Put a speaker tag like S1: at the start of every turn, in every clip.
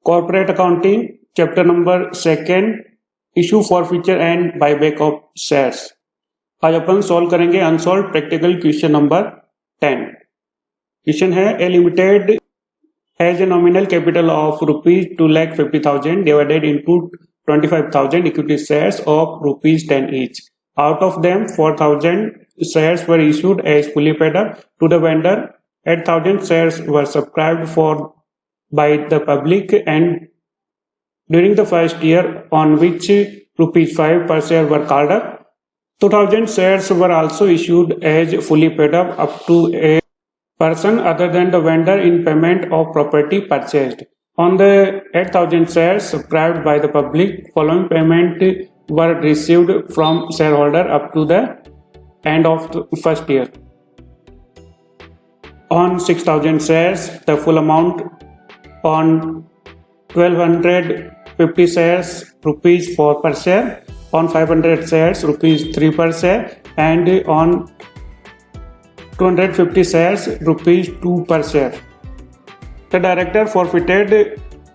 S1: Corporate accounting chapter number 2 issue forfeiture and buyback of shares. आज अपन solve करेंगे unsolved practical question number 10। Question है A limited has a nominal capital of ₹2,50,000 divided into 25,000 equity shares of ₹10 each. Out of them, 4,000 shares were issued as fully paid up to the vendor. 8,000 shares were subscribed for by the public, and during the first year on which ₹5 per share were called up, 2,000 shares were also issued as fully paid up to a person other than the vendor in payment of property purchased. On the 8,000 shares subscribed by the public, following payment were received from shareholder up to the end of the first year. On 6,000 shares, the full amount. On 1,250 shares, ₹4 per share. On 500 shares, ₹3 per share. And on 250 shares, ₹2 per share. The director forfeited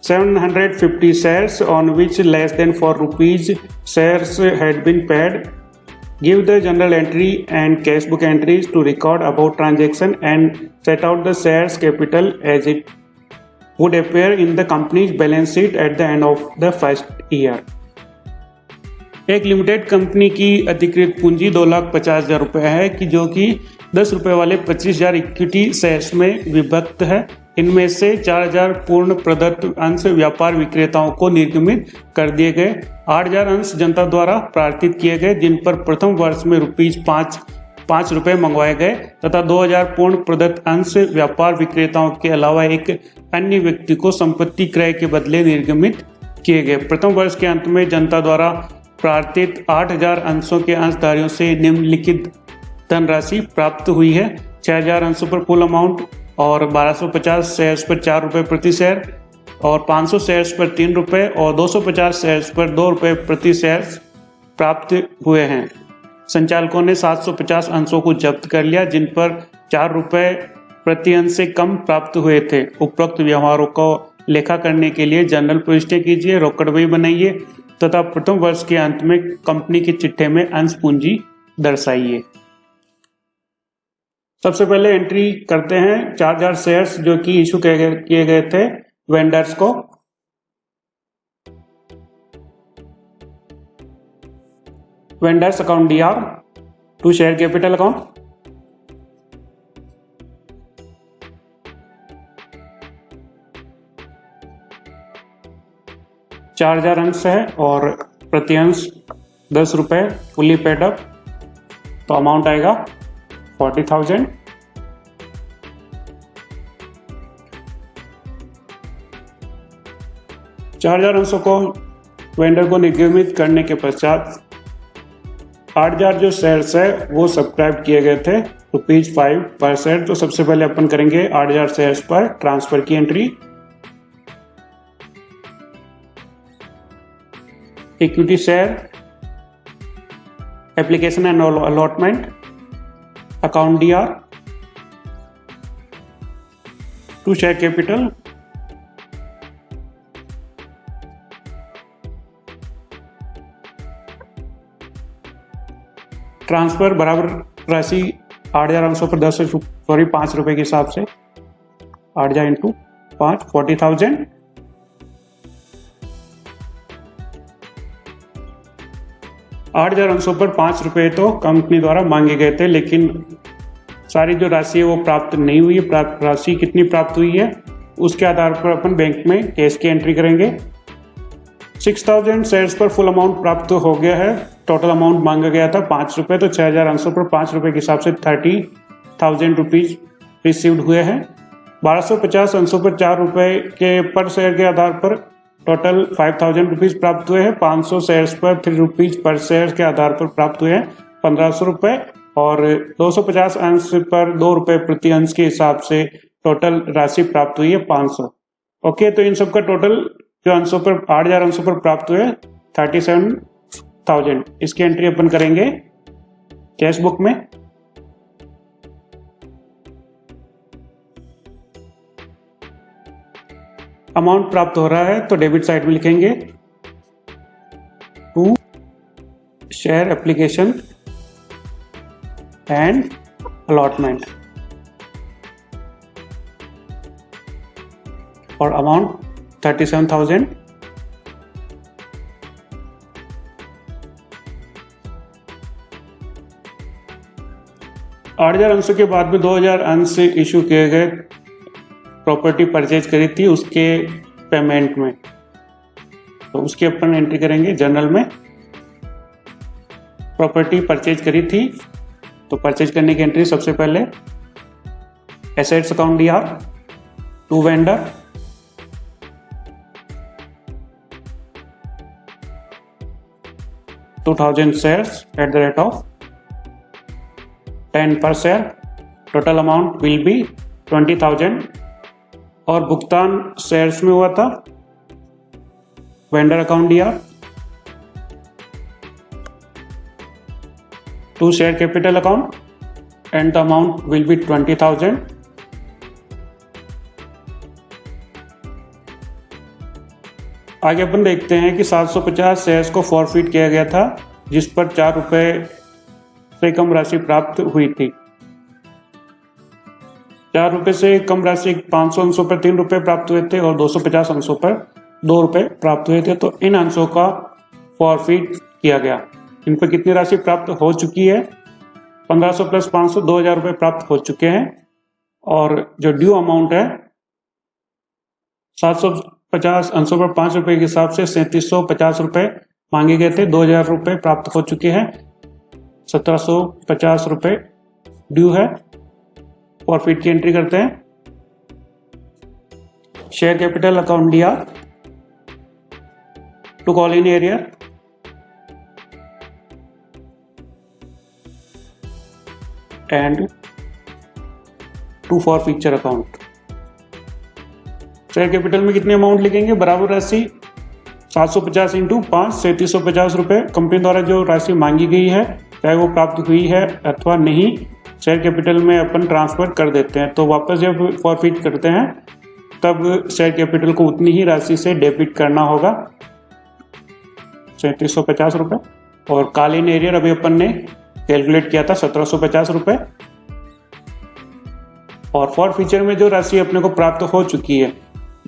S1: 750 shares on which less than ₹4 shares had been paid. Give the journal entry and cash book entries to record about transaction and set out the shares capital as it would appear in the company's balance sheet at the end of the first year. एक limited company की अधिकृत पूंजी 2,50,000 रुपये है कि जो कि ₹10 वाले 25,000 इक्विटी शेयर्स में विभक्त है। इनमें से 4,000 पूर्ण प्रदत्त अंश व्यापार विक्रेताओं को निर्गमित कर दिए गए। 8,000 अंश जनता द्वारा प्रार्थित किए गए जिन पर प्रथम वर्ष में ₹5 मंगवाए गए तथा 2,000 पूर्ण प्रदत्त अंश व्यापार विक्रेताओं के अलावा एक अन्य व्यक्ति को संपत्ति क्रय के बदले निर्गमित किए गए। प्रथम वर्ष के अंत में जनता द्वारा प्रार्थित 8,000 अंशों के अंशधारियों से निम्नलिखित धनराशि प्राप्त हुई है। 6,000 अंशों पर फुल अमाउंट और 1,250 शेयर्स पर ₹4 प्रति शेयर और 500 शेयर्स पर ₹3 और 250 शेयर्स पर ₹2 प्रति शेयर प्राप्त हुए हैं। संचालकों ने 750 अंशों को जब्त कर लिया जिन पर ₹4 प्रति अंश से कम प्राप्त हुए थे। उपरोक्त व्यवहारों को लेखा करने के लिए जर्नल प्रविष्टियां कीजिए, रोकड़ बही बनाइए तथा प्रथम वर्ष के अंत में कंपनी के चिट्ठे में अंश पूंजी दर्शाइए। सबसे पहले एंट्री करते हैं 4,000 शेयर्स जो कि इशू किए गए थे वेंडर्स को। Vendors account DR to share capital account. ₹4,000 अंश है और प्रति अंश ₹10 फुली पेड अप, तो अमाउंट आएगा 40,000। ₹4,000 अंशों को वेंडर को निर्गमित करने के पश्चात 8,000 जो शेयर्स है वो सब्सक्राइब किए गए थे ₹5 पर शेयर। तो सबसे पहले अपन करेंगे 8,000 शेयर्स पर ट्रांसफर की entry. Equity share, application and allotment, account DR to share capital, transfer बराबर राशि 8,000 अंशों पर ₹5 के हिसाब से 8,000 इंटू 5 40,000। ₹8,000 अंशों पर ₹5 तो कंपनी द्वारा मांगे गए थे, लेकिन सारी जो राशि है वो प्राप्त नहीं हुई है। प्राप्त राशि कितनी प्राप्त हुई है उसके आधार पर अपन बैंक में कैश की एंट्री करेंगे। 6,000 शेयर्स पर फुल अमाउंट प्राप्त हो गया है। टोटल अमाउंट मांगा गया था ₹5, तो 6,000 अंशों पर ₹5 के हिसाब से ₹30,000 रिसीव्ड हुए हैं। 1,250 अंशों पर ₹4 के पर शेयर के आधार पर टोटल ₹5,000 प्राप्त हुए हैं। 500 शेयर्स पर ₹3 पर शेयर के आधार पर प्राप्त हुए हैं ₹1,500 और 250 अंश पर ₹2 प्रति अंश के हिसाब से टोटल राशि प्राप्त हुई है 500। ओके, तो इन सब का टोटल जो अंशों पर 8,000 अंशों पर प्राप्त हुए 37,000। इसकी एंट्री अपन करेंगे कैश बुक में। अमाउंट प्राप्त हो रहा है तो डेबिट साइड में लिखेंगे to share application and allotment और अमाउंट 37,000। आठ 8,000 अंशों के बाद में 2,000 अंश इशू किए गए, प्रॉपर्टी परचेज करी थी उसके पेमेंट में, तो उसकी अपन एंट्री करेंगे जर्नल में। प्रॉपर्टी परचेज करी थी तो परचेज करने की एंट्री सबसे पहले एसेट्स अकाउंट दिया to vendor, $2,000 shares at the rate of 10 per share. Total amount will be 20,000 और भुगतान शेयर्स में हुआ था। वेंडर अकाउंट दिया to share capital account and the amount will be 20,000। आगे अपन देखते हैं कि 750 शेयर्स को फॉरफिट किया गया था जिस पर 4 रुपए से कम राशि प्राप्त हुई थी। 4 रुपए से कम राशि 500 अंशों पर 3 रुपए प्राप्त हुए थे और 250 अंशों पर 2 रुपए प्राप्त हुए थे, तो इन अंशों का फॉरफिट किया गया। इन पर कितनी राशि प्राप्त हो चुकी है? 1500 प्लस 500 2000 रुपए प्राप्त हो चुके हैं और जो ड्यू अमाउंट है 750 अंशों पर 5 रुपए के हिसाब से 3750 रुपए मांगे गए थे। 2000 रुपए प्राप्त हो चुके हैं, 1750 रुपए ड्यू है। प्रॉफिट की एंट्री करते हैं। शेयर कैपिटल अकाउंट दिया to call in arrear and to forfeiture account. Share capital में कितने अमाउंट लिखेंगे? बराबर राशि 750 इंटू 5 3750 रुपए कंपनी द्वारा जो राशि मांगी गई है, चाहे वो प्राप्त हुई है अथवा नहीं, शेयर कैपिटल में अपन ट्रांसफर कर देते हैं। तो वापस जब फॉरफिट करते हैं तब शेयर कैपिटल को उतनी ही राशि से डेबिट करना होगा 3750 रुपए। और कॉल इन एरियर अभी अपन ने कैलकुलेट किया था 1750 रुपए। और फॉर फीचर में जो राशि अपने को प्राप्त हो चुकी है,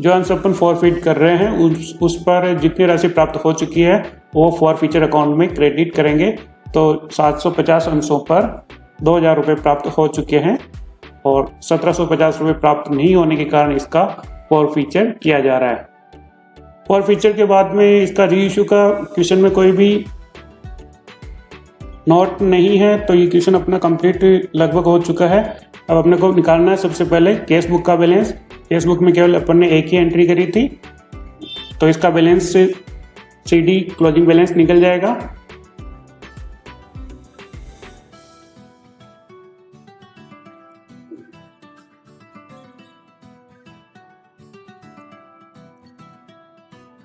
S1: जो अंश अपन फॉरफिट कर रहे हैं उस पर जितनी राशि प्राप्त हो चुकी है वो फॉर फीचर अकाउंट में क्रेडिट करेंगे। तो 750 अंशों पर 2000 रुपये प्राप्त हो चुके हैं और 1750 रुपये प्राप्त नहीं होने के कारण इसका फॉर फीचर किया जा रहा है। फॉर फीचर के बाद में इसका री इशू का क्वेश्चन में कोई भी नोट नहीं है, तो ये क्वेश्चन अपना कंप्लीट लगभग हो चुका है। अब अपने को निकालना है सबसे पहले केस बुक का बैलेंस। केस बुक में केवल अपन ने एक ही एंट्री करी थी, तो इसका बैलेंस CD क्लोजिंग बैलेंस निकल जाएगा।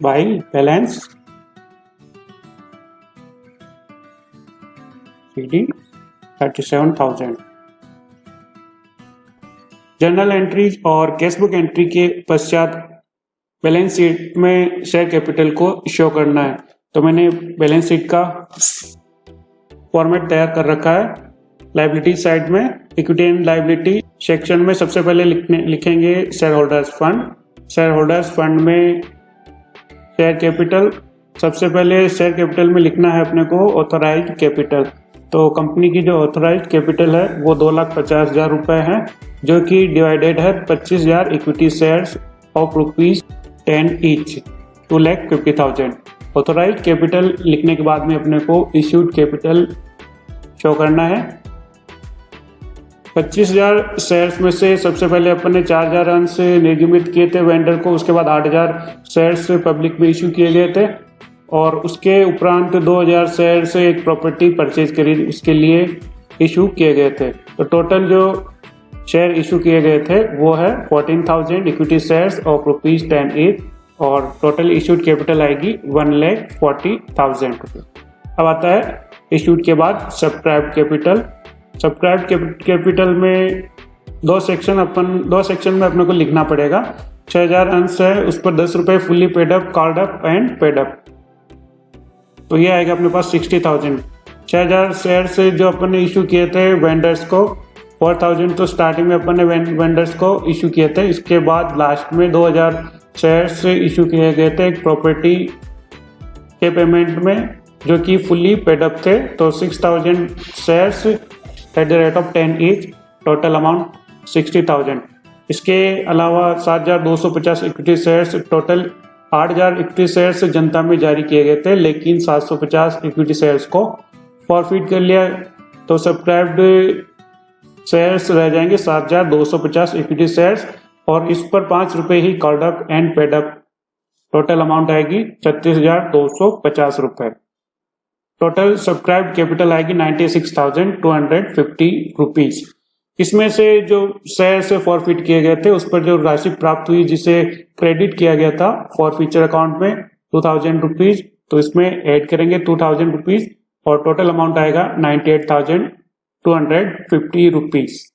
S1: By balance CD 37,000। Journal entries और कैश बुक एंट्री के पश्चात बैलेंस शीट में शेयर कैपिटल को शो करना है। तो मैंने बैलेंस शीट का फॉर्मेट तैयार कर रखा है। लायबिलिटी साइड में इक्विटी एंड लायबिलिटी सेक्शन में सबसे पहले लिखेंगे share holders fund. Share holders fund में शेयर कैपिटल, सबसे पहले शेयर कैपिटल में लिखना है अपने को ऑथोराइज्ड कैपिटल। तो कंपनी की जो ऑथोराइज्ड कैपिटल है वो 2,50,000 रुपए है, जो कि डिवाइडेड है 25,000 equity shares of ₹10 each, 2,50,000। Authorised capital लिखने के बाद में अपने को इश्यूड कैपिटल शो करना है। 25,000 शेयर्स में से सबसे पहले अपन ने 4,000 अंश निर्गमित किए थे वेंडर को, उसके बाद 8,000 शेयर्स पब्लिक में इश्यू किए गए थे और उसके उपरांत 2,000 शेयर्स एक प्रॉपर्टी परचेज करी, उसके लिए इशू किए गए थे। तो टोटल जो शेयर इशू किए गए थे वो है 14,000 इक्विटी शेयर्स ऑफ ₹10 ईच और टोटल इशूड कैपिटल आएगी 1,40,000 रुपये। अब आता है इशूड के बाद सब्सक्राइब्ड कैपिटल। सब्सक्राइब्ड कैपिटल में दो सेक्शन में अपने को लिखना पड़ेगा। 6000 अंश है, उस पर 10 रुपये fully paid up, called up and paid up, तो ये आएगा अपने पास 60,000। 6000 शेयर्स जो अपन ने इशू किए थे वेंडर्स को, 4000 तो स्टार्टिंग में अपन ने वेंडर्स को इशू किए थे, इसके बाद लास्ट में 2000 शेयर्स इशू किए गए थे एक प्रॉपर्टी के पेमेंट में, जो कि फुल्ली पेड अप थे। तो 6000 shares at the rate of 10 each, total amount 60,000। इसके अलावा 7250 equity shares, total 8000 equity shares जनता में जारी किए गए थे, लेकिन 750 इक्विटी शेयर्स को फॉरफिट कर लिया, तो सब्सक्राइब्ड शेयर्स रह जाएंगे 7250 इक्विटी शेयर्स, और इस पर 5 रुपये he called up and paid up, total amount आएगी 36,250 रुपये। टोटल सब्सक्राइब्ड कैपिटल आएगी 96,250 रुपीज। इसमें से जो शेयर से फॉरफिट किए गए थे उस पर जो राशि प्राप्त हुई, जिसे क्रेडिट किया गया था फॉरफीचर अकाउंट में 2000 रुपीज, तो इसमें ऐड करेंगे 2000 रुपीज और टोटल अमाउंट आएगा 98,250 रुपीज।